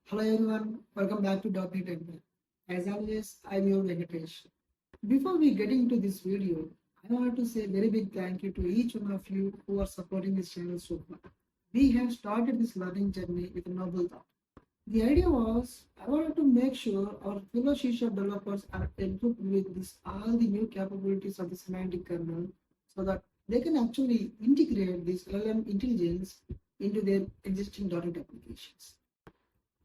Hello everyone, welcome back to .NET Temple. As always, I'm your Venkatesh. Before we get into this video, I want to say a very big thank you to each one of you who are supporting this channel so far. We have started this learning journey with a noble thought. The idea was I wanted to make sure our fellow C# developers are equipped with all the new capabilities of the semantic kernel so that they can actually integrate this LLM intelligence into their existing .NET applications.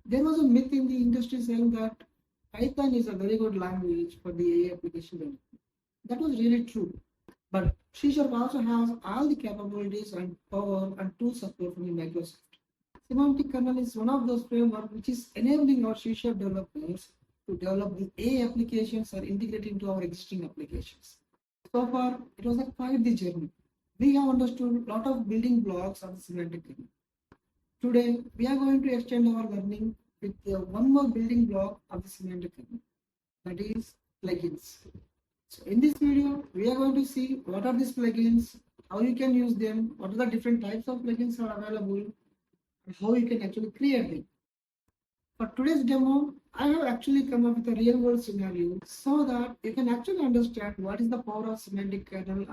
There was a myth in the industry saying that Python is a very good language for the AI application development. That was really true. But C# also has all the capabilities and power and tool support from the Microsoft. Semantic kernel is one of those frameworks which is enabling our C# developers to develop the AI applications or integrate into our existing applications. So far, it was quite the journey. We have understood a lot of building blocks of the semantic kernel. Today, we are going to extend our learning with one more building block of the semantic kernel, that is plugins. So in this video, we are going to see what are these plugins, how you can use them, what are the different types of plugins are available, and how you can actually create them. For today's demo, I have actually come up with a real world scenario so that you can actually understand what is the power of semantic kernel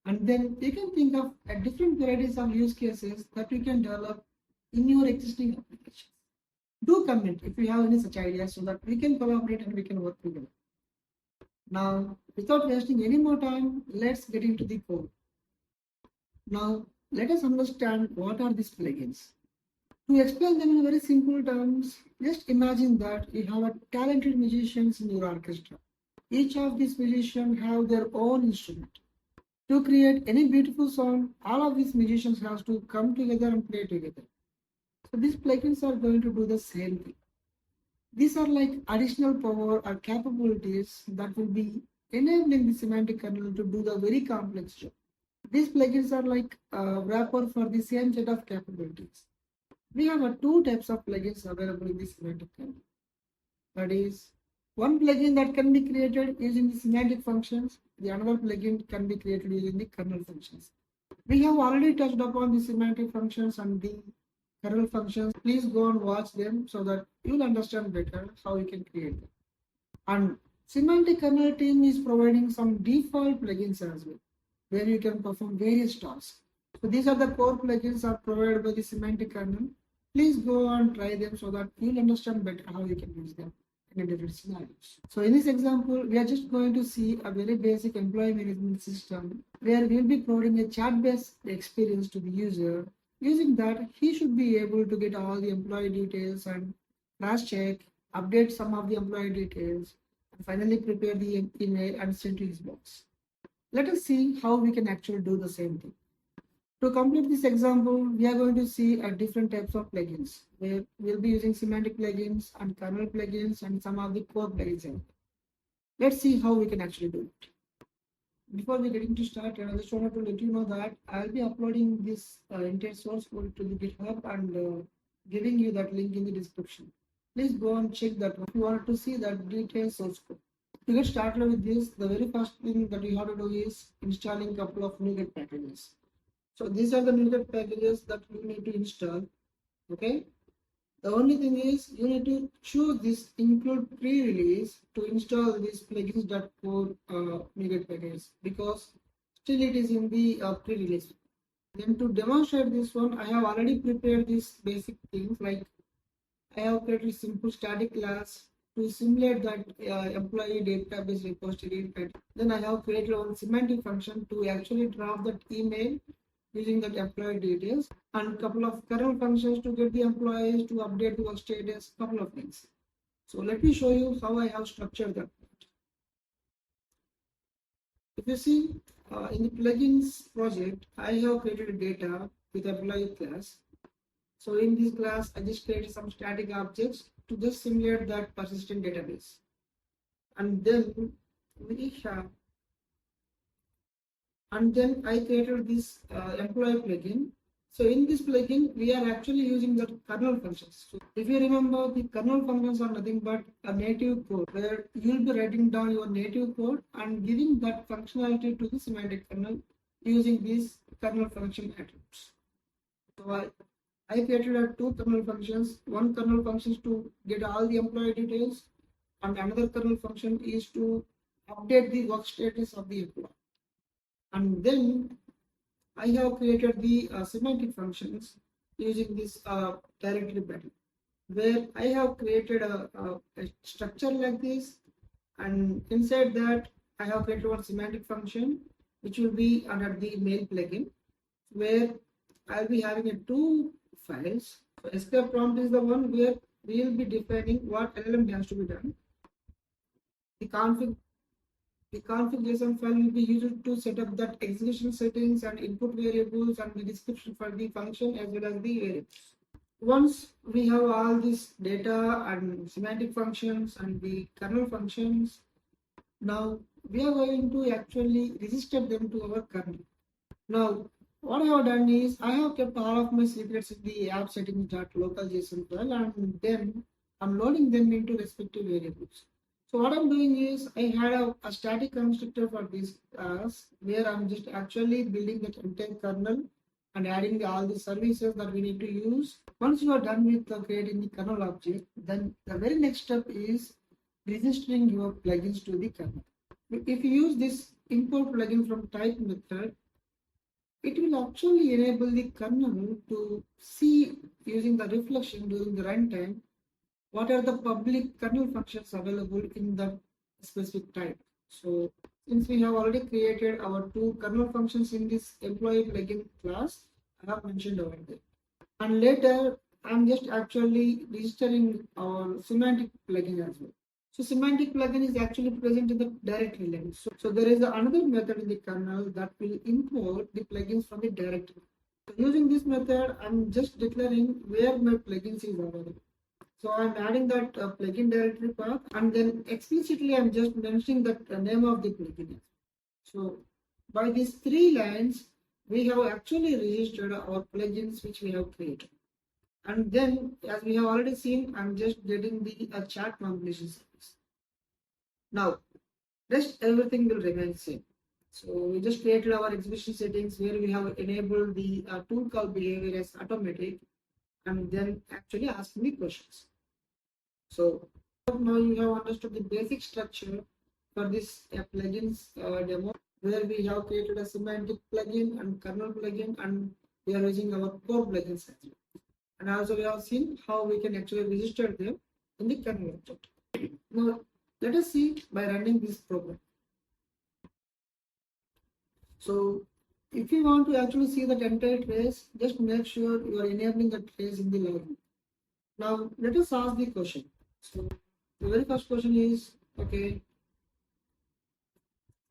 and then you can think of different varieties of use cases that you can develop in your existing applications. Do comment if you have any such ideas so that we can collaborate and we can work together. Now, without wasting any more time, let's get into the code. Now, let us understand what are these plugins. To explain them in very simple terms, just imagine that you have a talented musicians in your orchestra. Each of these musicians have their own instrument. To create any beautiful song, all of these musicians have to come together and play together. So these plugins are going to do the same thing. These are like additional power or capabilities that will be enabling the semantic kernel to do the very complex job. These plugins are like a wrapper for the same set of capabilities. We have two types of plugins available in the semantic kernel. That is, one plugin that can be created using the semantic functions, the another plugin can be created using the kernel functions. We have already touched upon the semantic functions and the kernel functions. Please go and watch them so that you'll understand better how you can create them. And semantic kernel team is providing some default plugins as well, where you can perform various tasks. So these are the core plugins are provided by the semantic kernel. Please go and try them so that you'll understand better how you can use them in different scenarios. So in this example, we are just going to see a very basic employee management system where we'll be providing a chat-based experience to the user. Using that, he should be able to get all the employee details and cross-check, update some of the employee details, and finally prepare the email and send to his box. Let us see how we can actually do the same thing. To complete this example, we are going to see different types of plugins where we'll be using semantic plugins and kernel plugins and some of the core plugins. Let's see how we can actually do it. Before we get into start, I just wanted to let you know that I'll be uploading this entire source code to the GitHub and giving you that link in the description. Please go and check that if you want to see that detailed source code. To get started with this, the very first thing that you have to do is installing a couple of NuGet packages. So these are the NuGet packages that you need to install. Okay. The only thing is you need to choose this include pre-release to install these plugins.core NuGet packages because still it is in the pre-release. Then to demonstrate this one, I have already prepared these basic things like I have created a simple static class to simulate that employee database repository. Then I have created one semantic function to actually draft that email using that employee details and a couple of kernel functions to get the employees to update the work status, couple of things. So let me show you how I have structured that. If you see in the plugins project, I have created a data with employee class. So in this class, I just created some static objects to just simulate that persistent database. And then we have I created this employee plugin. So in this plugin, we are actually using the kernel functions. So if you remember, the kernel functions are nothing but a native code where you'll be writing down your native code and giving that functionality to the semantic kernel using these kernel function attributes. So I created two kernel functions. One kernel function is to get all the employee details, and another kernel function is to update the work status of the employee. And then I have created the semantic functions using this directory pattern, where I have created a structure like this, and inside that I have created one semantic function which will be under the mail plugin, where I'll be having two files. So escape prompt is the one where we will be defining what LLM has to be done. The config The configuration file will be used to set up that execution settings and input variables and the description for the function as well as the variables. Once we have all this data and semantic functions and the kernel functions, now we are going to actually register them to our kernel. Now, what I have done is I have kept all of my secrets in the app settings.local JSON file, and then I'm loading them into respective variables. So what I'm doing is I had a static constructor for this class where I'm just actually building that entire kernel and adding all the services that we need to use. Once you are done with creating the kernel object, then the very next step is registering your plugins to the kernel. If you use this import plugin from type method, it will actually enable the kernel to see using the reflection during the runtime what are the public kernel functions available in that specific type. So since we have already created our two kernel functions in this employee plugin class, I have mentioned over there. And later, I'm just actually registering our semantic plugin as well. So semantic plugin is actually present in the directory length. So there is another method in the kernel that will import the plugins from the directory. So using this method, I'm just declaring where my plugins is available. So I'm adding that plugin directory path, and then explicitly I'm just mentioning that name of the plugin. So by these three lines, we have actually registered our plugins which we have created. And then, as we have already seen, I'm just getting the chat completion service. Now, rest everything will remain same. So we just created our execution settings where we have enabled the tool call behavior as automatic, and then actually asking the questions. So now you have understood the basic structure for this plugins demo, where we have created a semantic plugin and kernel plugin, and we are using our core plugins as well. And also we have seen how we can actually register them in the kernel object. Now let us see by running this program. So if you want to actually see that entire trace, just make sure you are enabling the trace in the login. Now let us ask the question. So the very first question is, okay,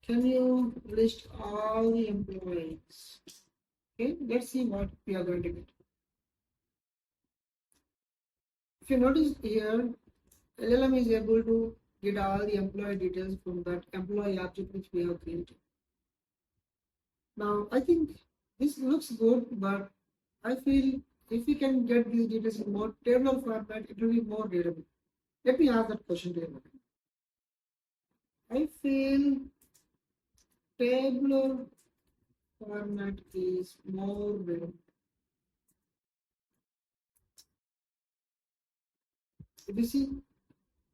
can you list all the employees? Okay, let's see what we are going to get. If you notice here, LLM is able to get all the employee details from that employee object which we have created. Now, I think this looks good, but I feel if we can get these details in more tabular format, it will be more readable. Let me ask that question to you. I feel tabular format is more readable. If you see,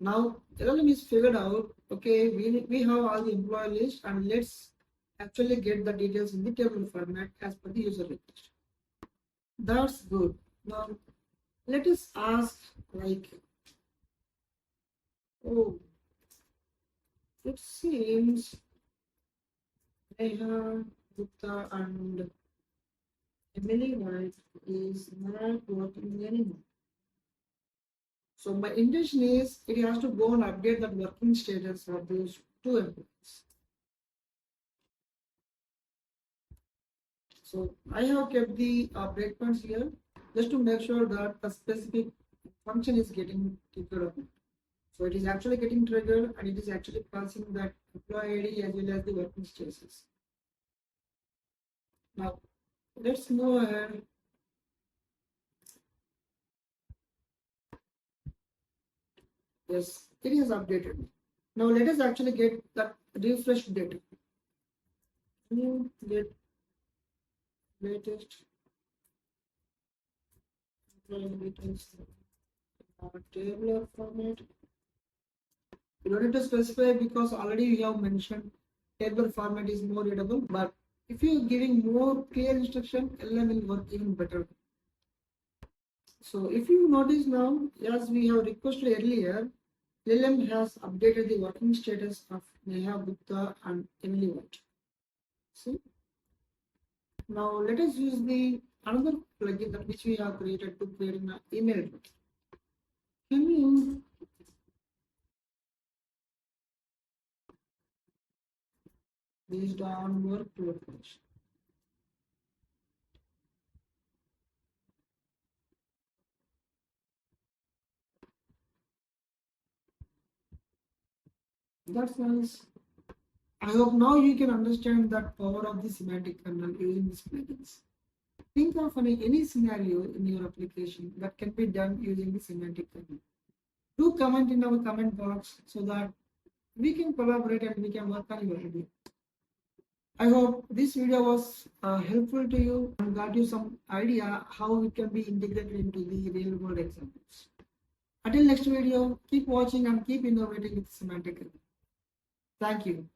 now LLM is figured out, okay, we have all the employee list, and let's actually get the details in the table format as per the user request. That's good. Now let us ask, like, oh, it seems Neha, Gupta and Emily White is not working anymore. So my intention is it has to go and update that working status of those two employees. So I have kept the breakpoints here just to make sure that a specific function is getting triggered up. So it is actually getting triggered, and it is actually passing that employee ID as well as the working status. Now let's move ahead. Yes, it is updated. Now let us actually get that refreshed data. New get latest tabular format. You don't need to specify because already you have mentioned tabular format is more readable, but if you're giving more clear instruction, LM will work even better. So if you notice now, as we have requested earlier, LM has updated the working status of Neha Gupta and Emily White. See? Now let us use the another plugin that which we have created to create an email address. Can you based on workflow approach? That's nice. I hope now you can understand that power of the semantic kernel using these plugins. Think of any scenario in your application that can be done using the semantic kernel. Do comment in our comment box so that we can collaborate and we can work on your idea. I hope this video was helpful to you and got you some idea how it can be integrated into the real world examples. Until next video, keep watching and keep innovating with semantic kernel. Thank you.